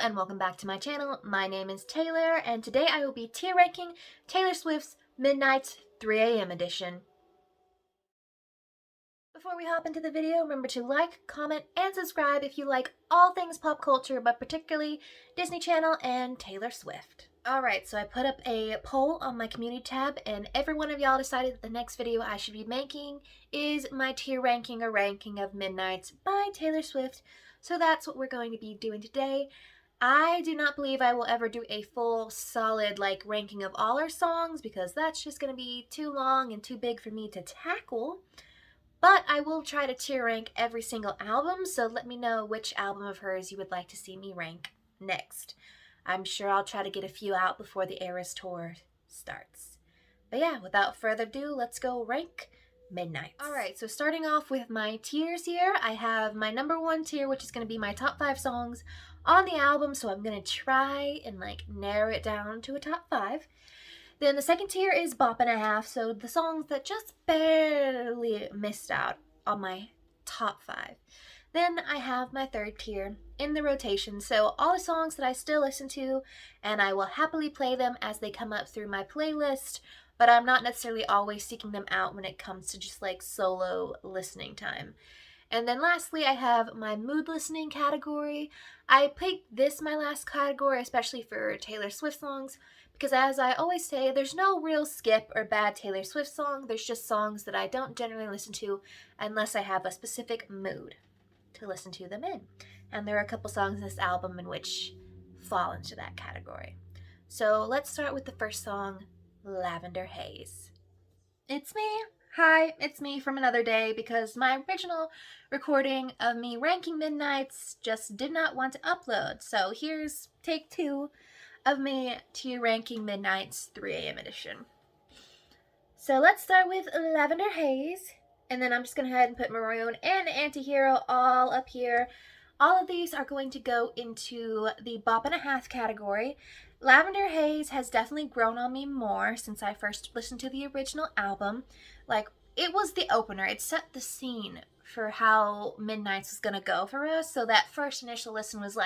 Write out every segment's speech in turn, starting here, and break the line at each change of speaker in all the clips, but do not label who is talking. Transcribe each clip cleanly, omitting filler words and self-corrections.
and welcome back to my channel. My name is Taylor and today I will be tier ranking Taylor Swift's Midnight 3 a.m. edition. Before we hop into the video, remember to like, comment, and subscribe if you like all things pop culture, but particularly Disney Channel and Taylor Swift. Alright, so I put up a poll on my community tab and every one of y'all decided that the next video I should be making is my tier ranking or ranking of Midnights by Taylor Swift. So that's what we're going to be doing today. I do not believe I will ever do a full solid ranking of all her songs because that's just going to be too long and too big for me to tackle. But I will try to tier rank every single album, so let me know which album of hers you would like to see me rank next. I'm sure I'll try to get a few out before the Eras Tour starts. But yeah, without further ado, let's go rank Midnights. Alright, so starting off with my tiers here, I have my number one tier, which is going to be my top 5 songs on the album, so I'm going to try and narrow it down to a top 5. Then the second tier is Bop and a Half, so the songs that just barely missed out on my top 5. Then I have my third tier in the rotation, so all the songs that I still listen to, and I will happily play them as they come up through my playlist, but I'm not necessarily always seeking them out when it comes to just solo listening time. And then lastly, I have my mood listening category. I picked this my last category, especially for Taylor Swift songs, because as I always say, there's no real skip or bad Taylor Swift song. There's just songs that I don't generally listen to unless I have a specific mood to listen to them in. And there are a couple songs in this album in which fall into that category. So let's start with the first song, Lavender Haze. It's me. Hi, it's me from another day because my original recording of me ranking Midnights just did not want to upload. So here's take 2 of me tier ranking Midnights 3 a.m. edition. So let's start with Lavender Haze, and then I'm just going to go ahead and put Maroon and Antihero all up here. All of these are going to go into the Bop and a Half category. Lavender Haze has definitely grown on me more since I first listened to the original album. It was the opener. It set the scene for how Midnights was going to go for us, so that first initial listen was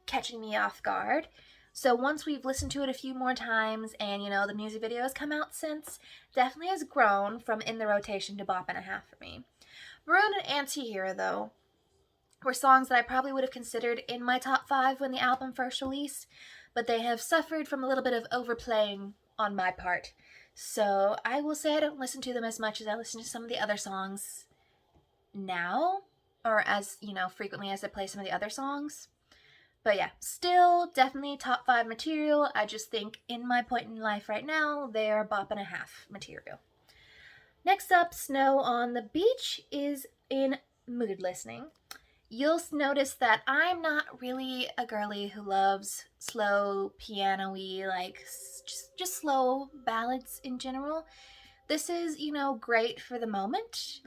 catching me off guard. So once we've listened to it a few more times and, the music video has come out since, definitely has grown from in the rotation to Bop and a Half for me. Maroon and Anti-Hero, though, were songs that I probably would have considered in my top 5 when the album first released, but they have suffered from a little bit of overplaying on my part. So I will say I don't listen to them as much as I listen to some of the other songs now, or as, frequently as I play some of the other songs. But yeah, still definitely top 5 material. I just think in my point in life right now, they are Bop and a Half material. Next up, Snow on the Beach is in mood listening. You'll notice that I'm not really a girly who loves slow, piano-y, just slow ballads in general. This is, great for the moment.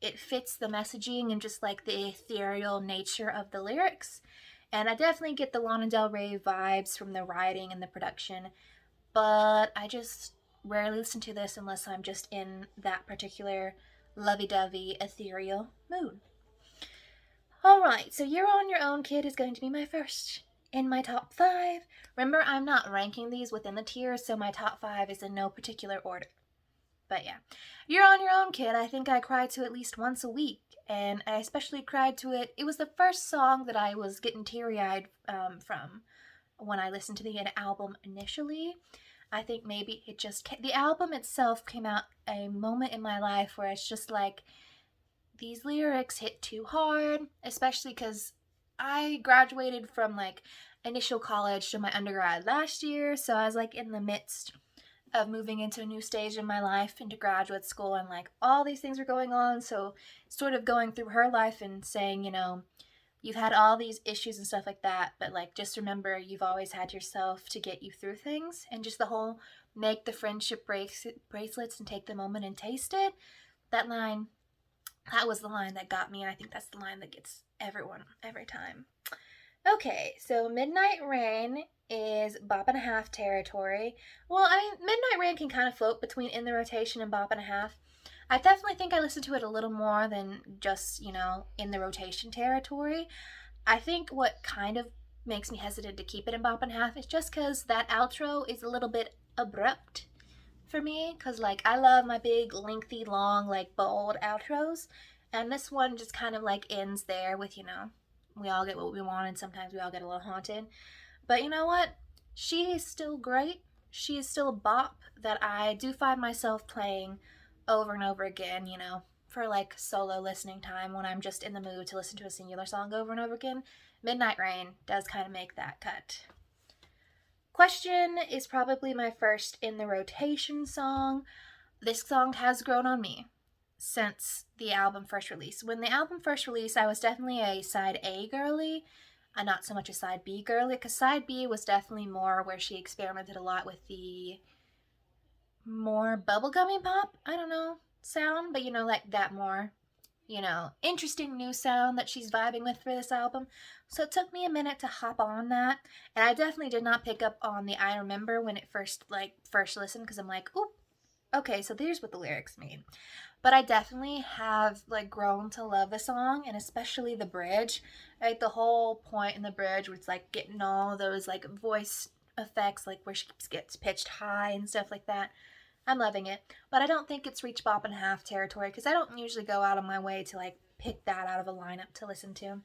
It fits the messaging and just the ethereal nature of the lyrics. And I definitely get the Lana Del Rey vibes from the writing and the production, but I just rarely listen to this unless I'm just in that particular lovey-dovey, ethereal mood. Alright, so You're On Your Own Kid is going to be my first in my top 5. Remember, I'm not ranking these within the tiers, so my top 5 is in no particular order. But yeah, You're On Your Own Kid, I think I cry to at least once a week. And I especially cried to it. It was the first song that I was getting teary-eyed from when I listened to the album initially. I think maybe the album itself came out a moment in my life where it's just these lyrics hit too hard, especially because I graduated from initial college to my undergrad last year, so I was in the midst of moving into a new stage in my life, into graduate school, and all these things were going on, so sort of going through her life and saying, you've had all these issues and stuff like that, but just remember you've always had yourself to get you through things, and just the whole make the friendship bracelets and take the moment and taste it, that was the line that got me, and I think that's the line that gets everyone every time. Okay, so Midnight Rain is Bop and a Half territory. Well, Midnight Rain can kind of float between in the rotation and Bop and a Half. I definitely think I listen to it a little more than just, in the rotation territory. I think what kind of makes me hesitant to keep it in bop and half is just because that outro is a little bit abrupt for me, because like I love my big lengthy long like bold outros, and this one just kind of like ends there with, you know, we all get what we want and sometimes we all get a little haunted. But you know what, she is still great. She is still a bop that I do find myself playing over and over again, you know, for like solo listening time when I'm just in the mood to listen to a singular song over and over again. Midnight Rain does kind of make that cut. Question is probably my first in the rotation song. This song has grown on me since the album first release. When the album first released, I was definitely a side A girly, not so much a side B girly, because side B was definitely more where she experimented a lot with the more bubblegummy pop, I don't know, sound, but you know, like that more, you know, interesting new sound that she's vibing with for this album. So it took me a minute to hop on that, and I definitely did not pick up on the I Remember when it first listened, because I'm like, oh, okay, so there's what the lyrics mean. But I definitely have like grown to love the song, and especially the bridge. Like the whole point in the bridge where it's like getting all those like voice effects, like where she gets pitched high and stuff like that. I'm loving it, but I don't think it's reached bop and half territory because I don't usually go out of my way to like pick that out of a lineup to listen to.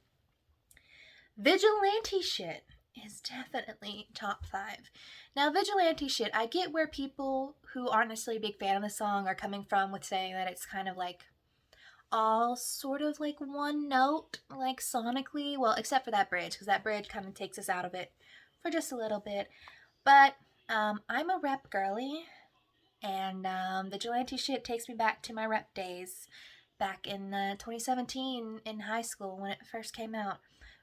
Vigilante Shit is definitely top 5. Now, Vigilante Shit, I get where people who aren't necessarily a big fan of the song are coming from with saying that it's kind of like all sort of like one note, like sonically, well, except for that bridge, because that bridge kind of takes us out of it for just a little bit. But I'm a rep girly, and Vigilante Shit takes me back to my rep days back in 2017 in high school when it first came out.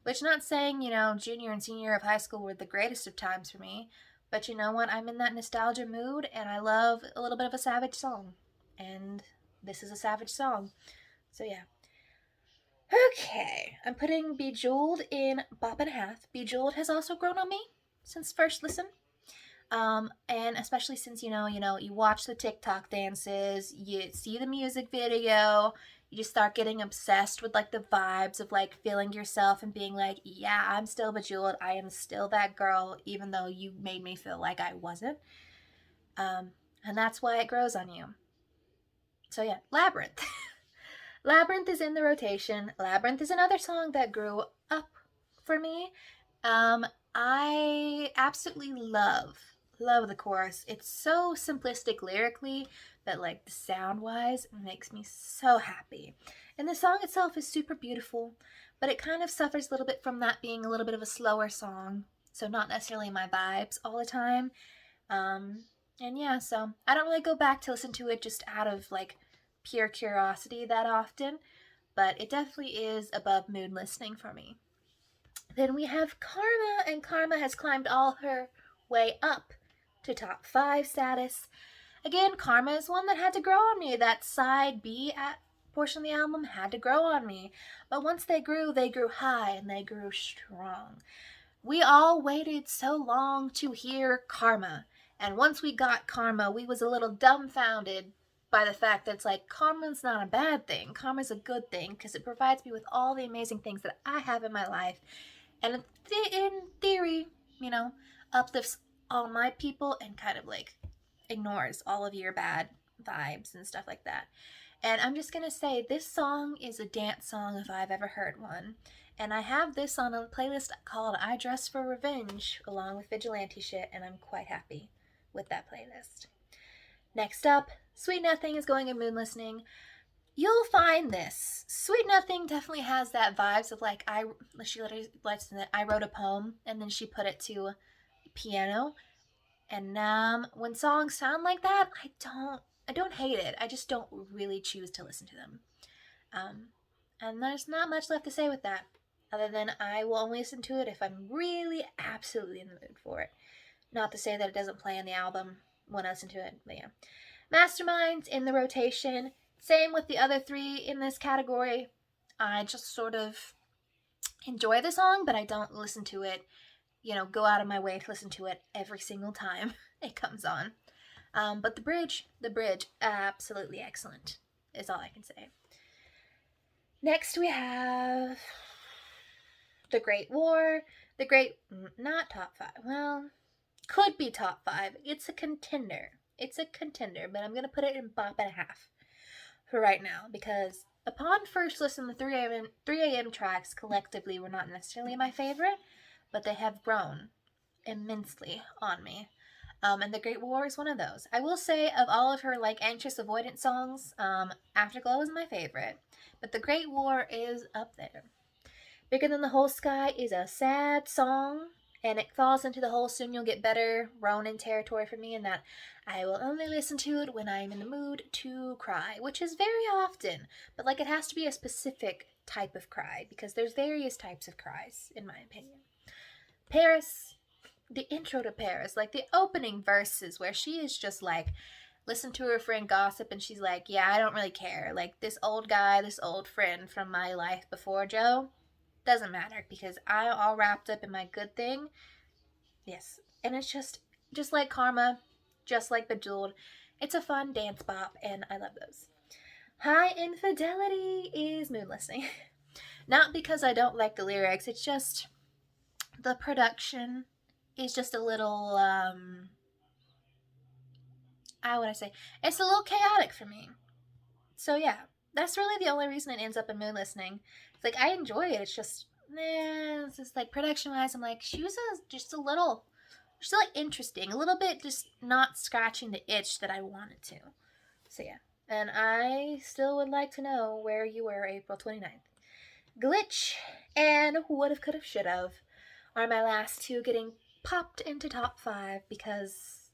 Which, not saying, you know, junior and senior of high school were the greatest of times for me, but you know what? I'm in that nostalgia mood, and I love a little bit of a Savage song. And this is a Savage song. So yeah. Okay, I'm putting Bejeweled in bop and a half. Bejeweled has also grown on me since first listen. And especially since, you know, you watch the TikTok dances, you see the music video, you just start getting obsessed with like the vibes of like feeling yourself and being like, yeah, I'm still Bejeweled. I am still that girl, even though you made me feel like I wasn't. And that's why it grows on you. So yeah, Labyrinth. Labyrinth is in the rotation. Labyrinth is another song that grew up for me. I absolutely love the chorus. It's so simplistic lyrically that like the sound wise makes me so happy. And the song itself is super beautiful, but it kind of suffers a little bit from that being a little bit of a slower song. So not necessarily my vibes all the time. And yeah, so I don't really go back to listen to it just out of like pure curiosity that often, but it definitely is above mood listening for me. Then we have Karma, and Karma has climbed all her way up to top 5 status. Again, Karma is one that had to grow on me. That side B portion of the album had to grow on me. But once they grew high and they grew strong. We all waited so long to hear Karma. And once we got Karma, we was a little dumbfounded by the fact that it's like, karma's not a bad thing. Karma's a good thing because it provides me with all the amazing things that I have in my life. And in theory, you know, uplifts all my people and kind of like ignores all of your bad vibes and stuff like that. And I'm just going to say this song is a dance song if I've ever heard one. And I have this on a playlist called I Dress for Revenge along with Vigilante Shit, and I'm quite happy with that playlist. Next up, Sweet Nothing is going in mood listening. You'll find this. Sweet Nothing definitely has that vibes of like she literally likes that I wrote a poem and then she put it to piano. And when songs sound like that, I don't hate it. I just don't really choose to listen to them. And there's not much left to say with that, other than I will only listen to it if I'm really absolutely in the mood for it. Not to say that it doesn't play on the album when I listen to it, but yeah. Masterminds in the rotation. Same with the other 3 in this category. I just sort of enjoy the song, but I don't listen to it, you know, go out of my way to listen to it every single time it comes on. But the bridge, absolutely excellent, is all I can say. Next we have The Great War. The great, not top 5, well, could be top 5. It's a contender. It's a contender, but I'm going to put it in bop and a half for right now, because upon first listen, the 3 a.m. tracks collectively were not necessarily my favorite, but they have grown immensely on me. And The Great War is one of those. I will say, of all of her like anxious avoidance songs, Afterglow is my favorite, but The Great War is up there. Bigger Than the Whole Sky is a sad song, and it falls into the whole soon you'll get better Ronin territory for me, in that I will only listen to it when I'm in the mood to cry, which is very often, but like it has to be a specific type of cry, because there's various types of cries, in my opinion. Paris, the intro to Paris, like the opening verses where she is just like, listen to her friend gossip, and she's like, yeah, I don't really care. Like, this old guy, this old friend from my life before Joe, doesn't matter because I'm all wrapped up in my good thing. Yes. And it's just like Karma, just like Bejeweled. It's a fun dance bop, and I love those. High Infidelity is mood listening. Not because I don't like the lyrics, it's just the production is just a little, how would I say? It's a little chaotic for me. So yeah, that's really the only reason it ends up in mood listening. It's like, I enjoy it, it's just, it's just like production wise, I'm like, she was just a little, just like interesting, a little bit just not scratching the itch that I wanted to. So yeah, and I still would like to know where you were April 29th. Glitch and Would've, Could've, Should've are my last two getting popped into top 5 because,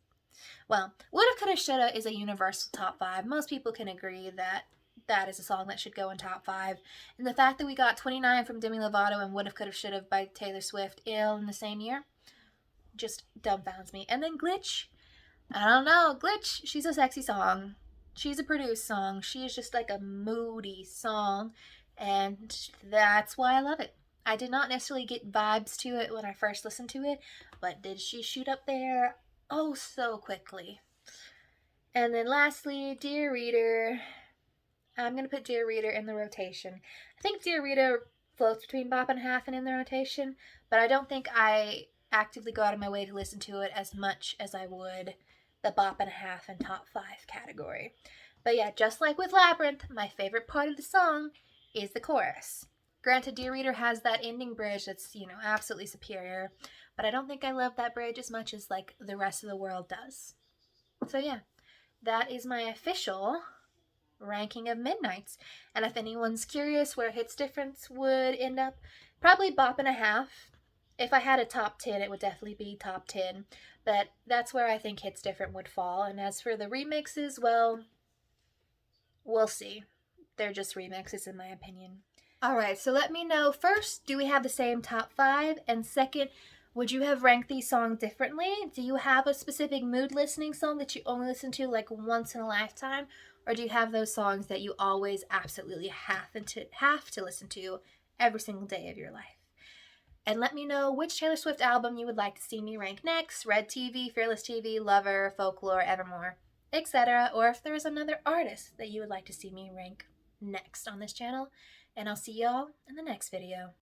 well, Would've, Could've, Shoulda is a universal top 5. Most people can agree that that is a song that should go in top 5. And the fact that we got 29 from Demi Lovato and Would've, Could've, Should've by Taylor Swift in the same year just dumbfounds me. And then Glitch, I don't know, Glitch, she's a sexy song. She's a produced song. She is just like a moody song, and that's why I love it. I did not necessarily get vibes to it when I first listened to it, but did she shoot up there? Oh, so quickly. And then lastly, Dear Reader. I'm going to put Dear Reader in the rotation. I think Dear Reader floats between bop and half and in the rotation, but I don't think I actively go out of my way to listen to it as much as I would the bop and a half and top 5 category. But yeah, just like with Labyrinth, my favorite part of the song is the chorus. Granted, Dear Reader has that ending bridge that's, absolutely superior, but I don't think I love that bridge as much as like the rest of the world does. So yeah, that is my official ranking of Midnights. And if anyone's curious where Hits Difference would end up, probably bop and a half. If I had a top 10, it would definitely be top 10. But that's where I think Hits Different would fall. And as for the remixes, well, we'll see. They're just remixes in my opinion. Alright, so let me know, first, do we have the same top 5? And second, would you have ranked these songs differently? Do you have a specific mood listening song that you only listen to like once in a lifetime? Or do you have those songs that you always absolutely have to listen to every single day of your life? And let me know which Taylor Swift album you would like to see me rank next: Red TV, Fearless TV, Lover, Folklore, Evermore, etc. Or if there is another artist that you would like to see me rank next on this channel. And I'll see y'all in the next video.